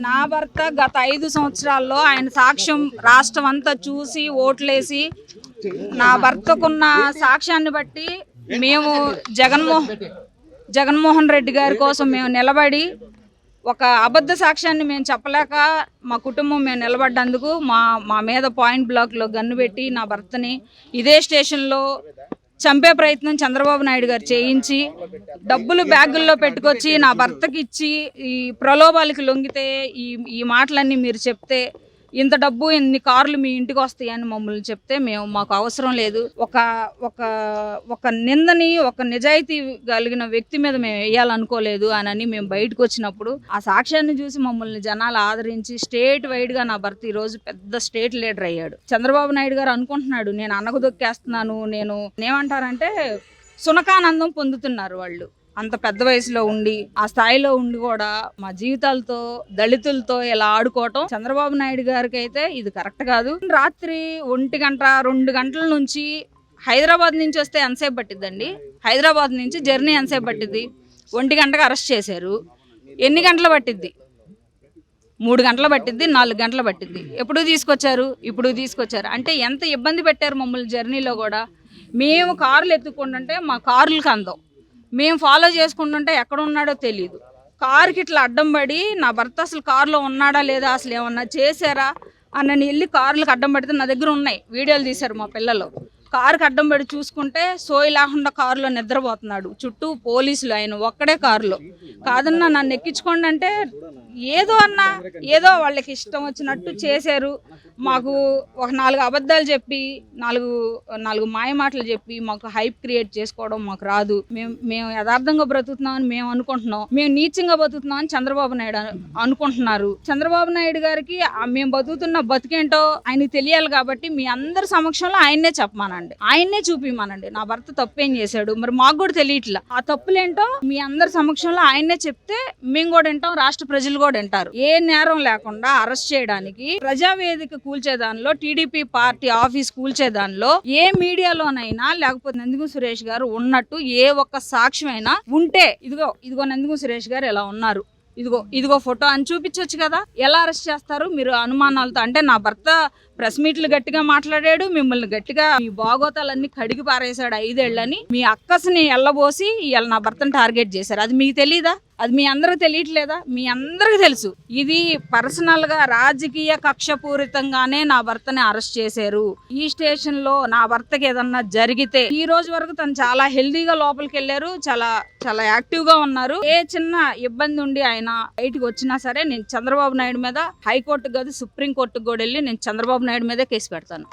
నా భర్త గత 5 సంవత్సరాల్లో ఆయన సాక్ష్యం రాష్ట్రం అంతా చూసి ఓట్లేసి నా భర్తకున్న సాక్ష్యాన్ని బట్టి మేము జగన్మోహన్ రెడ్డి గారి కోసం మేము నిలబడి ఒక అబద్ధ సాక్ష్యాన్ని మేము చెప్పలేక మా కుటుంబం మేము నిలబడ్డందుకు మా మీద పాయింట్ బ్లాక్లో గన్ను పెట్టి నా భర్తని ఇదే స్టేషన్లో చంపే ప్రయత్నం చంద్రబాబు నాయుడు గారు చేయించి డబ్బులు బ్యాగుల్లో పెట్టుకొచ్చి నా భర్తకి ఇచ్చి ఈ ప్రలోభాలకు లొంగితే ఈ మాటలన్నీ మీరు చెప్తే ఇంత డబ్బు ఇన్ని కార్లు మీ ఇంటికి వస్తాయని మమ్మల్ని చెప్తే మాకు అవసరం లేదు. ఒక నిందని ఒక నిజాయితీ కలిగిన వ్యక్తి మీద మేము వేయాలనుకోలేదు అని మేము బయటకు వచ్చినప్పుడు ఆ సాక్ష్యాన్ని చూసి మమ్మల్ని జనాలు ఆదరించి స్టేట్ వైడ్గా నా భర్త ఈరోజు పెద్ద స్టేట్ లీడర్ అయ్యాడు. చంద్రబాబు నాయుడు గారు అనుకుంటున్నాడు నేను అన్నగదొక్కేస్తున్నాను, నేను ఏమంటారంటే సునకానందం పొందుతున్నారు వాళ్ళు. అంత పెద్ద వయసులో ఉండి ఆ స్థాయిలో ఉండి కూడా మా జీవితాలతో దళితులతో ఇలా ఆడుకోవటం చంద్రబాబు నాయుడు గారికి అయితే ఇది కరెక్ట్ కాదు. రాత్రి 1 గంట 2 గంటల నుంచి హైదరాబాద్ నుంచి వస్తే ఎంతసేపు పట్టిద్దండి? హైదరాబాద్ నుంచి జర్నీ ఎంతసేపు పట్టిద్ది? 1 గంటకు అరెస్ట్ చేశారు. ఎన్ని గంటలు పట్టిద్ది? 3 గంటలు పట్టిద్ది, 4 గంటలు పట్టిద్ది. ఎప్పుడు తీసుకొచ్చారు అంటే ఎంత ఇబ్బంది పెట్టారు మమ్మల్ని జర్నీలో కూడా. మేము కార్లు ఎత్తుకుంటుంటే మా కార్లకు అందం, మేము ఫాలో చేసుకుంటుంటే ఎక్కడ ఉన్నాడో తెలియదు. కారుకి ఇట్లా అడ్డం పడి నా భర్త అసలు కారులో ఉన్నాడా లేదా, అసలు ఏమన్నా చేశారా అని వెళ్ళి కార్లకు అడ్డం పడితే నా దగ్గర ఉన్నాయి వీడియోలు తీశారు మా పిల్లలు. కారుకి అడ్డం పడి చూసుకుంటే సోయి లేకుండా కారులో నిద్రపోతున్నాడు, చుట్టూ పోలీసులు, ఆయన ఒక్కడే కారులో. కాదన్నా నన్ను ఎక్కించుకోండి అంటే ఏదో వాళ్ళకి ఇష్టం వచ్చినట్టు చేశారు. మాకు ఒక 4 అబద్ధాలు చెప్పి 4 మాయ మాటలు చెప్పి మాకు హైప్ క్రియేట్ చేసుకోవడం మాకు రాదు. మేము యథార్థంగా బ్రతుకుతున్నామని మేము అనుకుంటున్నాం, మేము నీచంగా బతుకుతున్నామని చంద్రబాబు నాయుడు అనుకుంటున్నారు. చంద్రబాబు నాయుడు గారికి మేము బతుకుతున్న బతికేంటో ఆయనకి తెలియాలి కాబట్టి మీ అందరి సమక్షంలో ఆయన్నే చెప్పమానండి, ఆయన్నే చూపిమానండి. నా భర్త తప్పేం చేశాడు మరి మాకు కూడా తెలియట్లా. ఆ తప్పులేంటో మీ అందరి సమక్షంలో ఆయన్నే చెప్తే మేము కూడా వింటాం, రాష్ట్ర ప్రజలు కూడా వింటారు. ఏ నేరం లేకుండా అరెస్ట్ చేయడానికి ప్రజావేదిక కూల్చేదానిలో, టీడీపీ పార్టీ ఆఫీస్ కూల్చేదానిలో ఏ మీడియాలోనైనా లేకపోతే నందిగం సురేష్ గారు ఉన్నట్టు ఏ ఒక్క సాక్ష్యమైనా ఉంటే ఇదిగో నందిగం సురేష్ గారు ఎలా ఉన్నారు, ఇదిగో ఫోటో అని చూపించవచ్చు కదా. ఎలా అరెస్ట్ చేస్తారు మీరు అనుమానాలతో? అంటే నా భర్త ప్రెస్ మీట్లు గట్టిగా మాట్లాడాడు, మిమ్మల్ని గట్టిగా మీ బాగోతాలన్నీ కడిగి పారేశాడు 5 ఏళ్ళని మీ అక్కస్ని ఎల్లబోసి ఇవాళ నా భర్తను టార్గెట్ చేశారు. అది మీకు తెలీదా? అది మీ అందరికి తెలియట్లేదా? మీ అందరికి తెలుసు. ఇది పర్సనల్ గా రాజకీయ కక్షపూరితంగానే నా భర్తని అరెస్ట్ చేశారు. ఈ స్టేషన్ లో నా భర్తకి ఏదన్నా జరిగితే ఈ రోజు వరకు తను చాలా హెల్దీగా లోపలికి వెళ్ళారు, చాలా యాక్టివ్ గా ఉన్నారు. ఏ చిన్న ఇబ్బంది ఉండి ఆయన బయటికి వచ్చినా సరే నేను చంద్రబాబు నాయుడు మీద హైకోర్టుకు కాదు సుప్రీంకోర్టుకు కూడా వెళ్ళి నేను చంద్రబాబు నాయుడు మీదే కేసు పెడతాను.